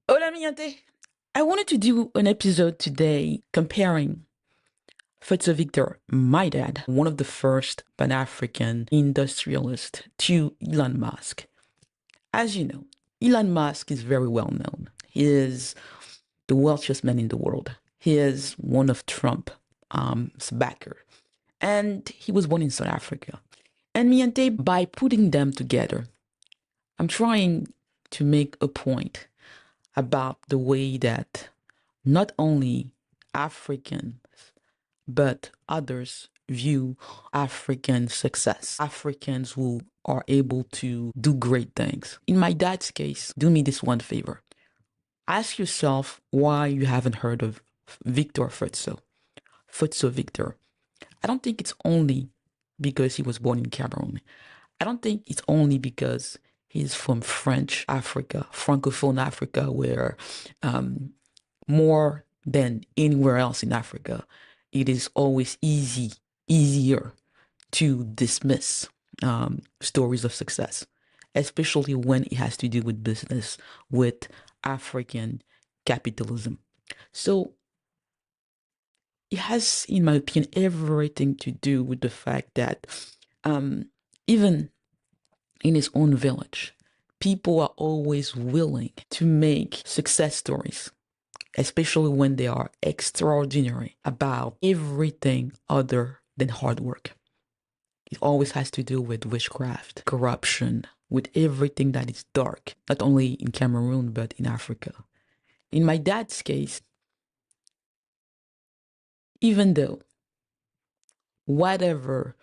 Hola, mi gente. I wanted to do an episode today comparing Fotso Victor, my dad, one of the first Pan-African industrialists, to Elon Musk. As you know, Elon Musk is very well known. He is the wealthiest man in the world. He is one of Trump's backer. And he was born in South Africa. And me and Dave, by putting them together, I'm trying to make a point about the way that not only Africans, but others view African success. Africans who are able to do great things. In my dad's case, do me this one favor. Ask yourself why you haven't heard of Victor Fotso. Fotso Victor. I don't think it's only because he was born in Cameroon. I don't think it's only because he's from French Africa, Francophone Africa, where more than anywhere else in Africa, it is always easier to dismiss stories of success, especially when it has to do with business, with African capitalism. So it has, in my opinion, everything to do with the fact that even in his own village, people are always willing to make success stories, especially when they are extraordinary, about everything other than hard work. It always has to do with witchcraft, corruption, with everything that is dark, not only in Cameroon, but in Africa. In my dad's case, even though whatever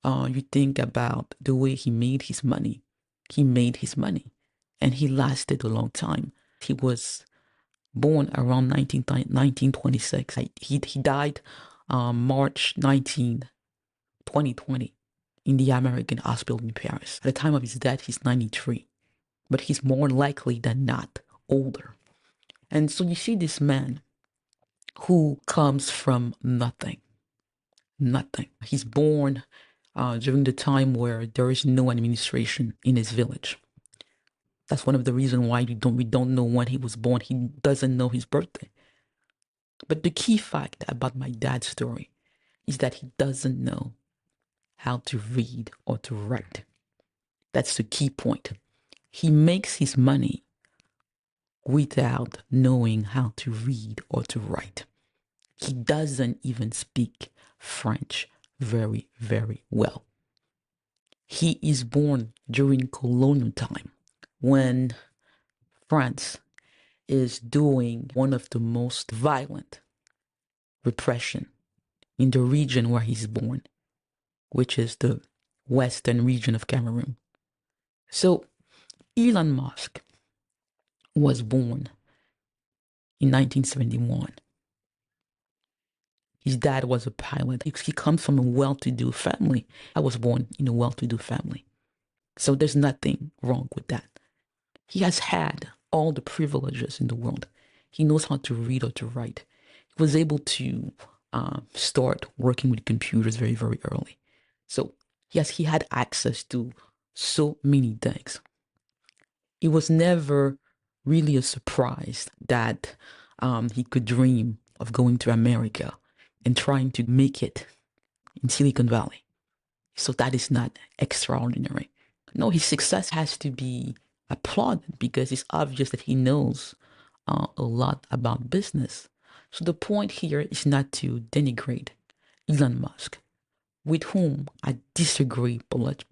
you think about the way he made his money and he lasted a long time. He was born around 1926. He died March 19, 2020 in the American hospital in Paris. At the time of his death, he's 93, but he's more likely than not older. And so you see this man who comes from nothing. He's born during the time where there is no administration in his village. That's one of the reasons why we don't know when he was born. He doesn't know his birthday. But the key fact about my dad's story is that he doesn't know how to read or to write. That's the key point. He makes his money without knowing how to read or to write. He doesn't even speak French very, very well. He is born during colonial time when France is doing one of the most violent repression in the region where he's born, which is the western region of Cameroon. So Elon Musk was born in 1971. His dad was a pilot. He comes from a well-to-do family. I was born in a well-to-do family. So there's nothing wrong with that. He has had all the privileges in the world. He knows how to read or to write. He was able to start working with computers very, very early. So yes, he had access to so many things. It was never really a surprise that he could dream of going to America and trying to make it in Silicon Valley. So that is not extraordinary. No, his success has to be applauded because it's obvious that he knows a lot about business. So the point here is not to denigrate Elon Musk, with whom I disagree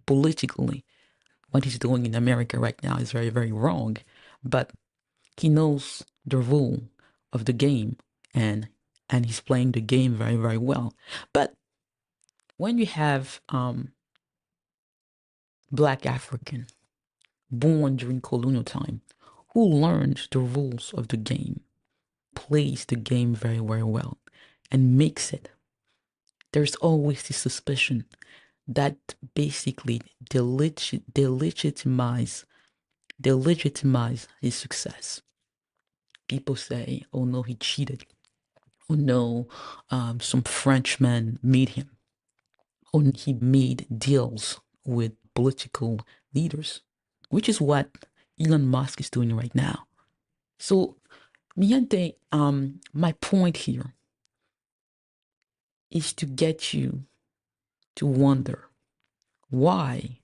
politically. What he's doing in America right now is very, very wrong. But he knows the rule of the game and he's playing the game very, very well. But when you have Black African born during colonial time who learns the rules of the game, plays the game very, very well, and makes it, there's always this suspicion that basically delegitimize his success. People say, oh no, he cheated. Oh no, some Frenchman made him. Oh, he made deals with political leaders, which is what Elon Musk is doing right now. So, Miente, my point here is to get you to wonder why,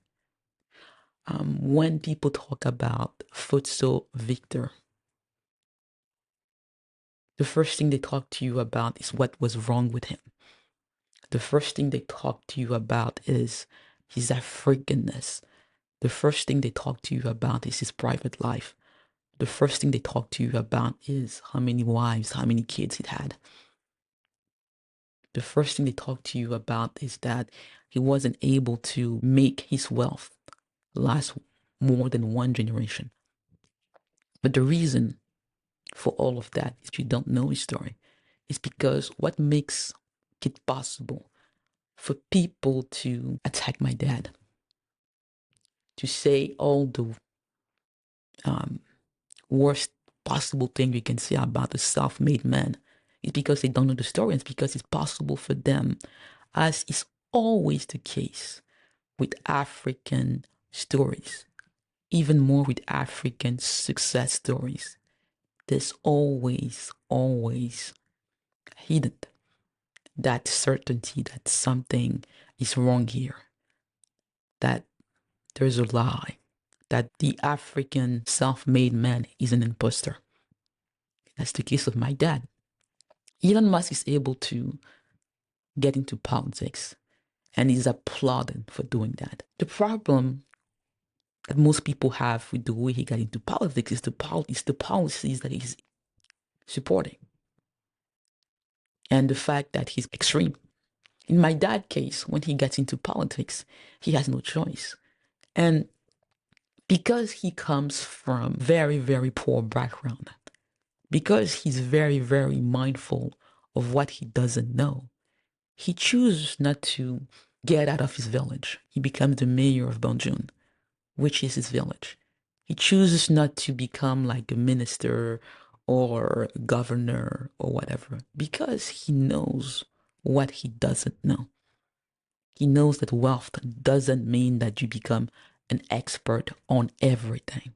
when people talk about Fotso Victor, the first thing they talk to you about is what was wrong with him. The first thing they talk to you about is his Africanness. The first thing they talk to you about is his private life. The first thing they talk to you about is how many wives, how many kids he had. The first thing they talk to you about is that he wasn't able to make his wealth last more than one generation. But the reason for all of that, if you don't know his story, is because what makes it possible for people to attack my dad, to say all the worst possible thing you can say about a self-made man, is because they don't know the story. It's because it's possible for them, as is always the case with African stories, even more with African success stories. There's always hidden that certainty that something is wrong here, that there's a lie, that the African self-made man is an imposter. That's the case of my dad. Elon Musk is able to get into politics and is applauded for doing that. The problem that most people have with the way he got into politics is the policies that he's supporting and the fact that he's extreme. In my dad's case, when he gets into politics, he has no choice. And because he comes from very poor background, because he's very mindful of what he doesn't know, he chooses not to get out of his village. He becomes the mayor of Bandjoun, which is his village. He chooses not to become like a minister or a governor or whatever, because he knows what he doesn't know. He knows that wealth doesn't mean that you become an expert on everything.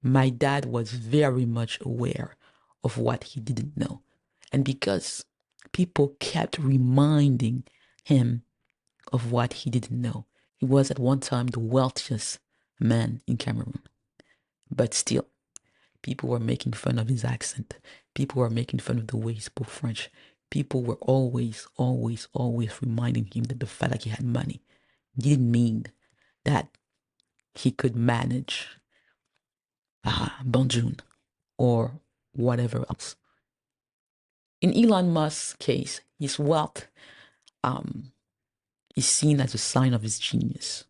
My dad was very much aware of what he didn't know. And because people kept reminding him of what he didn't know, he was at one time the wealthiest man in Cameroon. But still, people were making fun of his accent. People were making fun of the way he spoke French. People were always reminding him that the fact that he had money didn't mean that he could manage bandjoun or whatever else. In Elon Musk's case, his wealth is seen as a sign of his genius,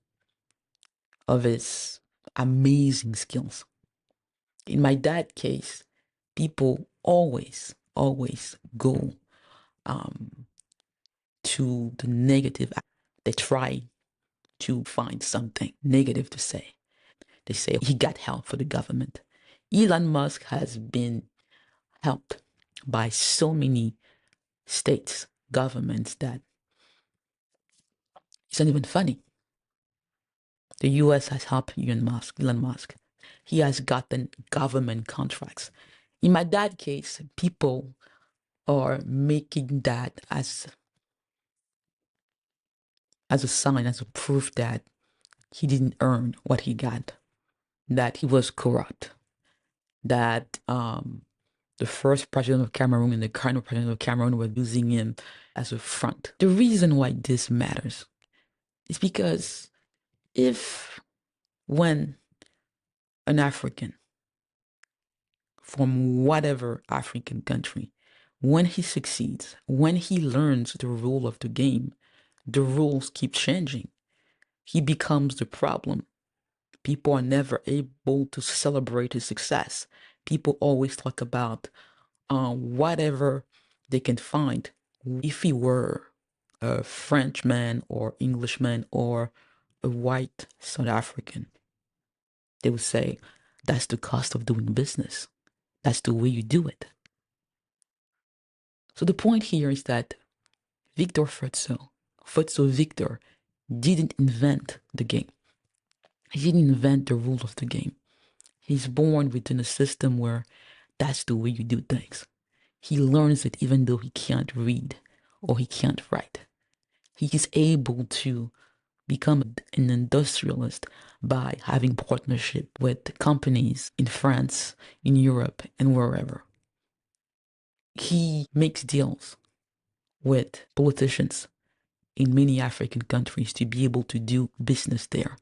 of his amazing skills. In my dad's case, people always go to the negative. They try to find something negative to say. They say he got help for the government. Elon Musk has been helped by so many states, governments, that it's not even funny. The US has helped Elon Musk. He has gotten government contracts. In my dad's case, people are making that as a sign, as a proof that he didn't earn what he got, that he was corrupt, that the first president of Cameroon and the current president of Cameroon were using him as a front. The reason why this matters is because when an African from whatever African country, when he succeeds, when he learns the rule of the game, the rules keep changing. He becomes the problem. People are never able to celebrate his success. People always talk about whatever they can find. If he were a Frenchman or Englishman or a white South African, they would say, that's the cost of doing business. That's the way you do it. So the point here is that Fotso Victor, didn't invent the game. He didn't invent the rule of the game. He's born within a system where that's the way you do things. He learns it even though he can't read or he can't write. He is able to become an industrialist by having partnership with companies in France, in Europe, and wherever. He makes deals with politicians in many African countries to be able to do business there.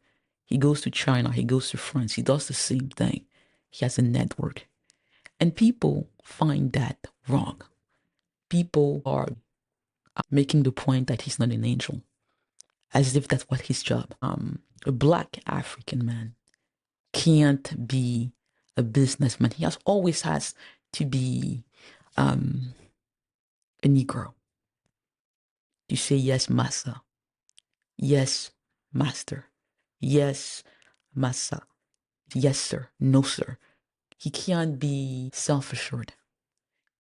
He goes to China, he goes to France, he does the same thing. He has a network. And people find that wrong. People are making the point that he's not an angel, as if that's what his job. A black African man can't be a businessman. He always has to be a Negro. You say yes, massa. Yes, master. Yes, massa. Yes, sir. No, sir. He can't be self-assured.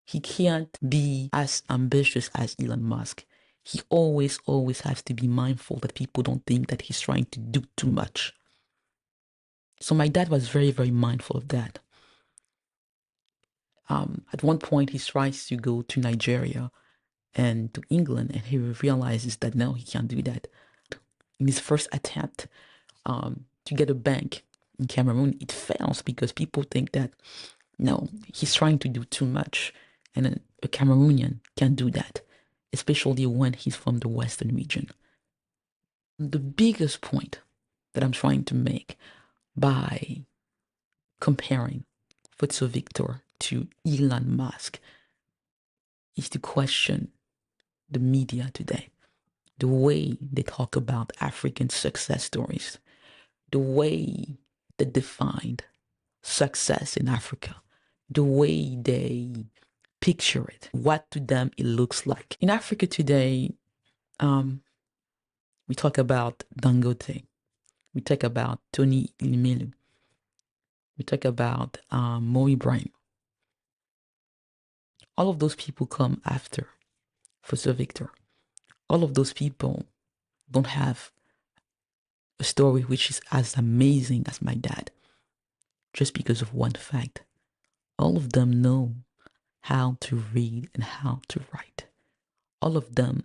He can't be as ambitious as Elon Musk. He always has to be mindful that people don't think that he's trying to do too much. So my dad was very, very mindful of that. At one point, he tries to go to Nigeria and to England, and he realizes that no, he can't do that. In his first attempt to get a bank in Cameroon, it fails because people think that no, he's trying to do too much, and a Cameroonian can't do that, especially when he's from the Western region. The biggest point that I'm trying to make by comparing Fotso Victor to Elon Musk is to question the media today, the way they talk about African success stories, the way they defined success in Africa, the way they picture it, what to them it looks like. In Africa today, we talk about Dangote, we talk about Tony Elumelu, we talk about Mo Ibrahim. All of those people come after Fotso Victor. All of those people don't have a story which is as amazing as my dad, just because of one fact. All of them know how to read and how to write. All of them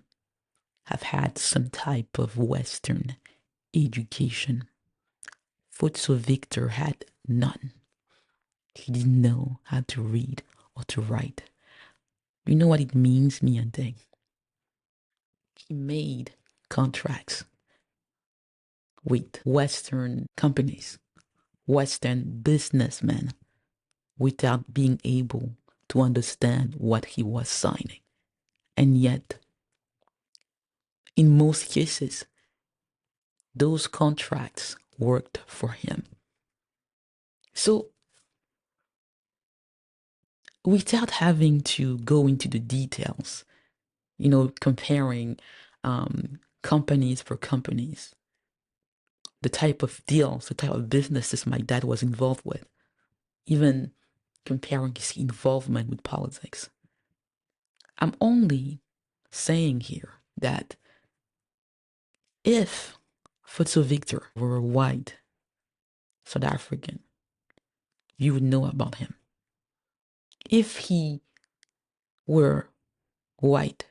have had some type of Western education. Fotso Victor had none. He didn't know how to read or to write. You know what it means, me and thing? He made contracts with Western companies, Western businessmen, without being able to understand what he was signing. And yet, in most cases, those contracts worked for him. So, without having to go into the details, comparing companies for companies, the type of deals, the type of businesses my dad was involved with, even comparing his involvement with politics. I'm only saying here that if Fotso Victor were a white South African, you would know about him. If he were white,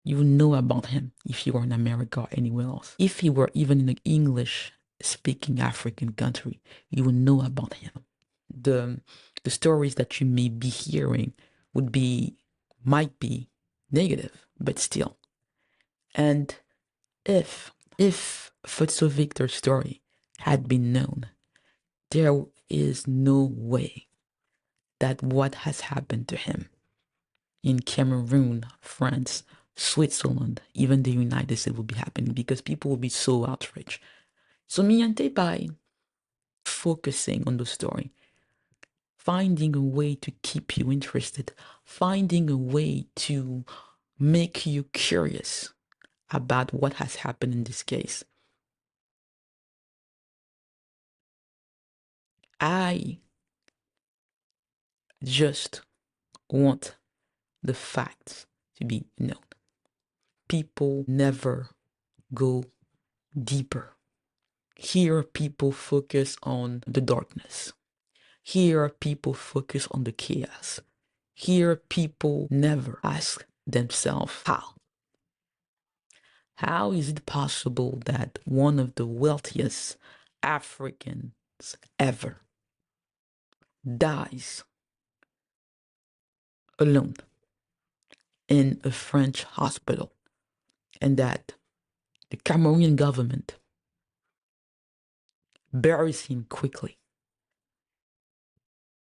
you would know about him if you were in America or anywhere else. If he were even in an English-speaking African country, you would know about him. The stories that you may be hearing might be negative, but still. And if Fotso Victor's story had been known, there is no way that what has happened to him in Cameroon, France, Switzerland, even the United States will be happening, because people will be so outraged. So Miante, by focusing on the story, finding a way to keep you interested, finding a way to make you curious about what has happened in this case, I just want the facts to be known. People never go deeper. Here, people focus on the darkness. Here, people focus on the chaos. Here, people never ask themselves how. How is it possible that one of the wealthiest Africans ever dies alone in a French hospital, and that the Cameroonian government buries him quickly,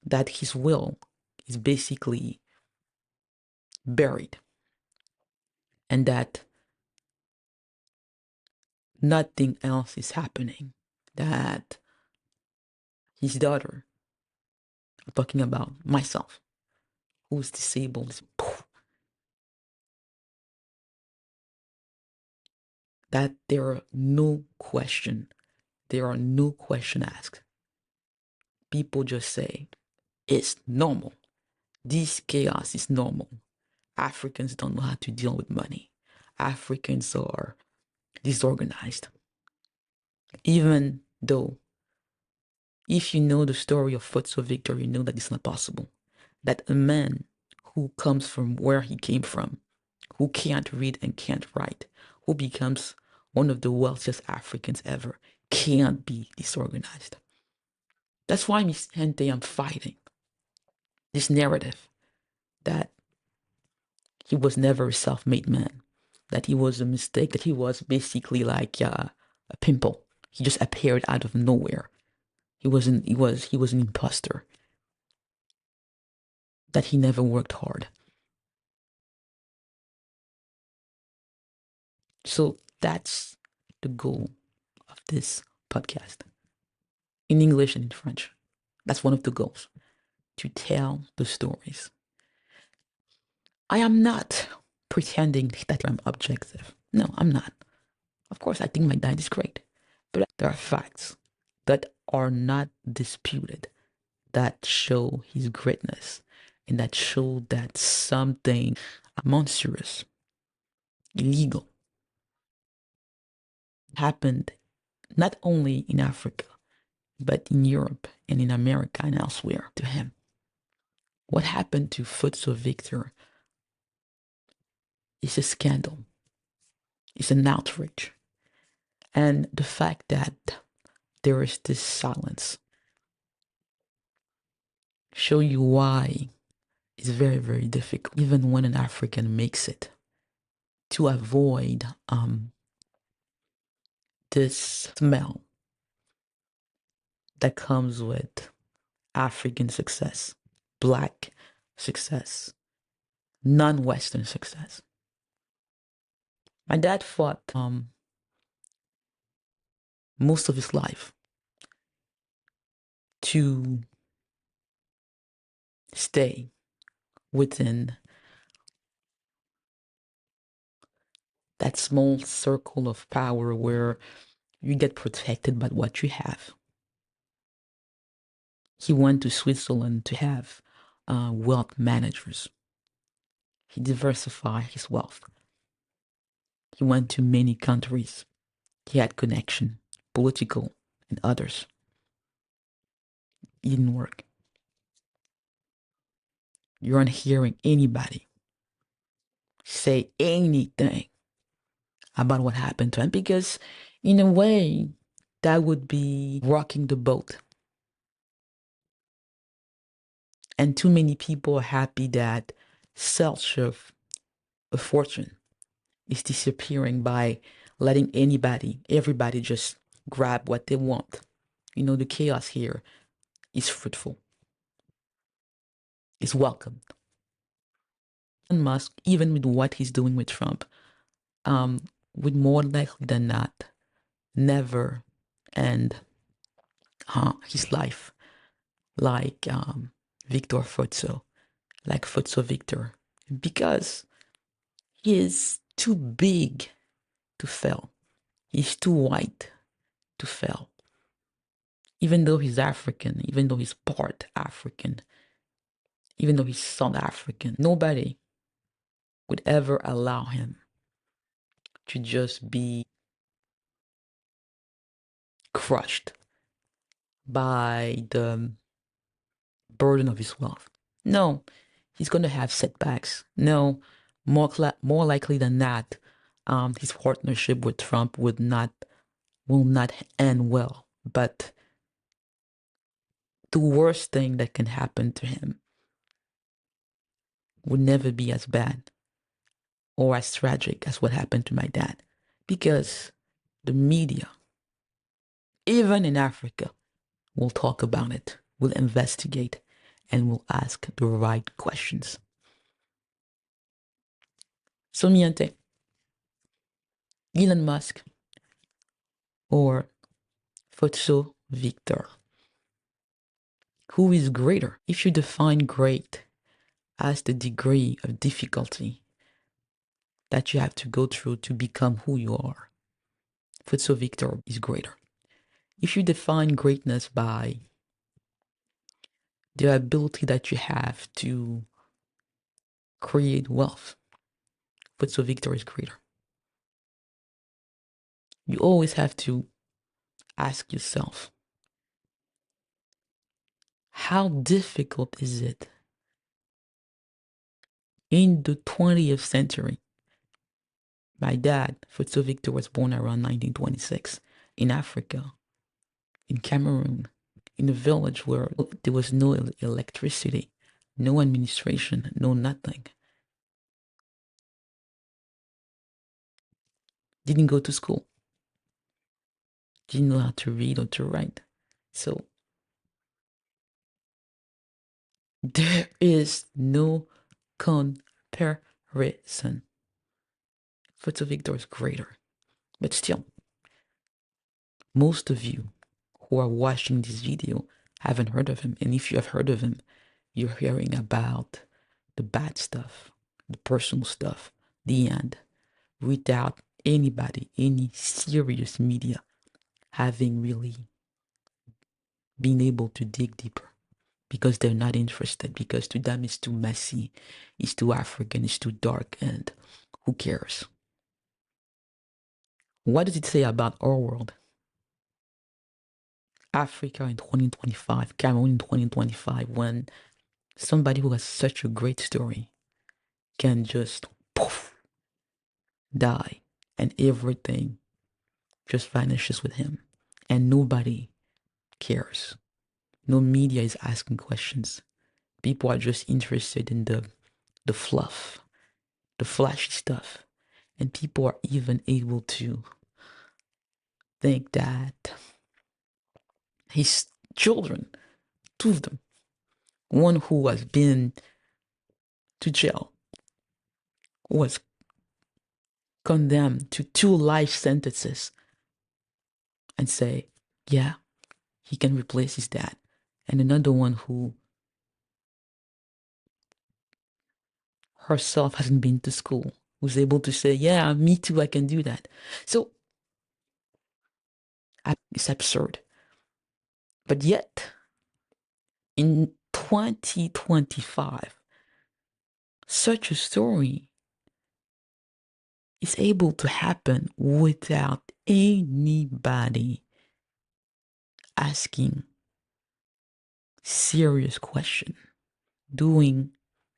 that his will is basically buried, and that nothing else is happening, that his daughter, I'm talking about myself, who's disabled, that there are no question asked. People just say, it's normal. This chaos is normal. Africans don't know how to deal with money. Africans are disorganized. Even though, if you know the story of Fotso Victor, you know that it's not possible. That a man who comes from where he came from, who can't read and can't write, who becomes one of the wealthiest Africans ever, can't be disorganized. That's why, Miss Hente, I'm fighting this narrative that he was never a self-made man, that he was a mistake, that he was basically like a pimple. He just appeared out of nowhere. He was an imposter. That he never worked hard. So that's the goal of this podcast. In English and in French. That's one of the goals. To tell the stories. I am not pretending that I'm objective. No, I'm not. Of course, I think my dad is great. But there are facts that are not disputed, that show his greatness, and that show that something monstrous, illegal, happened not only in Africa, but in Europe and in America and elsewhere to him. What happened to Fotso Victor is a scandal. It's an outrage. And the fact that there is this silence show you why it's very, very difficult, even when an African makes it, to avoid this smell that comes with African success, Black success, non-Western success. My dad fought most of his life to stay within that small circle of power where you get protected by what you have. He went to Switzerland to have wealth managers. He diversified his wealth. He went to many countries. He had connection, political and others. It didn't work. You aren't hearing anybody say anything about what happened to him, because in a way that would be rocking the boat. And too many people are happy that such of a fortune is disappearing by letting everybody just grab what they want. You know, the chaos here is fruitful. It's welcomed. Elon Musk, even with what he's doing with Trump, would more likely than not never end his life like Victor Fotso, like Fotso Victor, because he is too big to fail. He's too white to fail. Even though he's African, even though he's part African, even though he's South African, nobody would ever allow him to just be crushed by the burden of his wealth. No, he's going to have setbacks. No, more likely than not, his partnership with Trump will not end well. But the worst thing that can happen to him would never be as bad or as tragic as what happened to my dad, because the media, even in Africa, will talk about it, will investigate, and will ask the right questions. So, miente, Elon Musk or Fotso Victor, who is greater? If you define great as the degree of difficulty that you have to go through to become who you are, Fotso Victor is greater. If you define greatness by the ability that you have to create wealth, Fotso Victor is greater. You always have to ask yourself, how difficult is it in the 20th century? My dad, Fotso Victor, was born around 1926 in Africa, in Cameroon, in a village where there was no electricity, no administration, no nothing. Didn't go to school. Didn't know how to read or to write. So there is no comparison. Fotso Victor is greater. But still, most of you who are watching this video haven't heard of him. And if you have heard of him, you're hearing about the bad stuff, the personal stuff, the end, without anybody, any serious media having really been able to dig deeper, because they're not interested, because to them it's too messy, it's too African, it's too dark, and who cares? What does it say about our world? Africa in 2025, Cameroon in 2025, when somebody who has such a great story can just poof, die, and everything just vanishes with him, and nobody cares. No media is asking questions. People are just interested in the fluff, the flashy stuff, and people are even able to think that his children, two of them, one who has been to jail, was condemned to 2 life sentences, and say, yeah, he can replace his dad. And another one who herself hasn't been to school, who's able to say, yeah, me too, I can do that. So it's absurd. But yet, in 2025, such a story is able to happen without anybody asking serious question, doing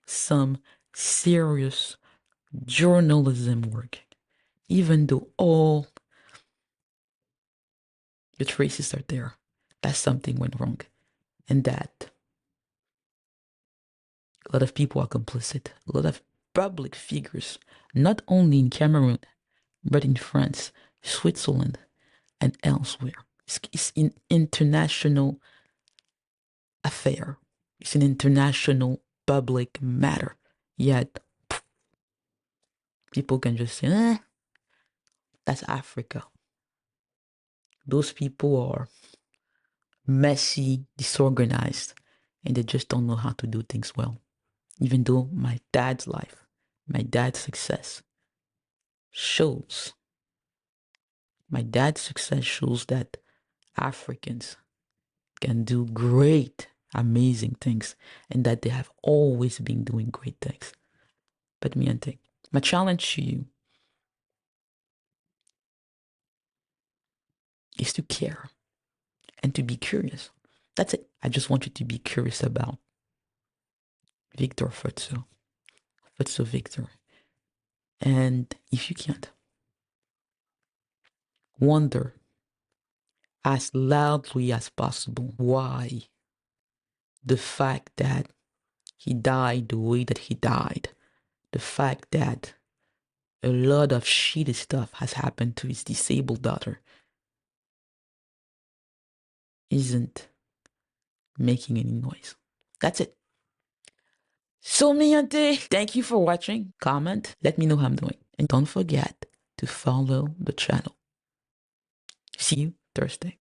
some serious journalism work, even though all the traces are there that something went wrong, and that a lot of people are complicit. A lot of public figures, not only in Cameroon, but in France, Switzerland, and elsewhere. It's an international affair. It's an international public matter. Yet, people can just say, that's Africa. Those people are messy, disorganized, and they just don't know how to do things well. Even though my dad's life, my dad's success shows, that Africans can do great, amazing things, and that they have always been doing great things. But miente, my challenge to you is to care and to be curious. That's it. I just want you to be curious about Victor Fotso. Fotso Victor. And if you can't, wonder as loudly as possible why the fact that he died the way that he died, the fact that a lot of shitty stuff has happened to his disabled daughter, isn't making any noise. That's it. So, Miante, thank you for watching. Comment, let me know how I'm doing. And don't forget to follow the channel. See you Thursday.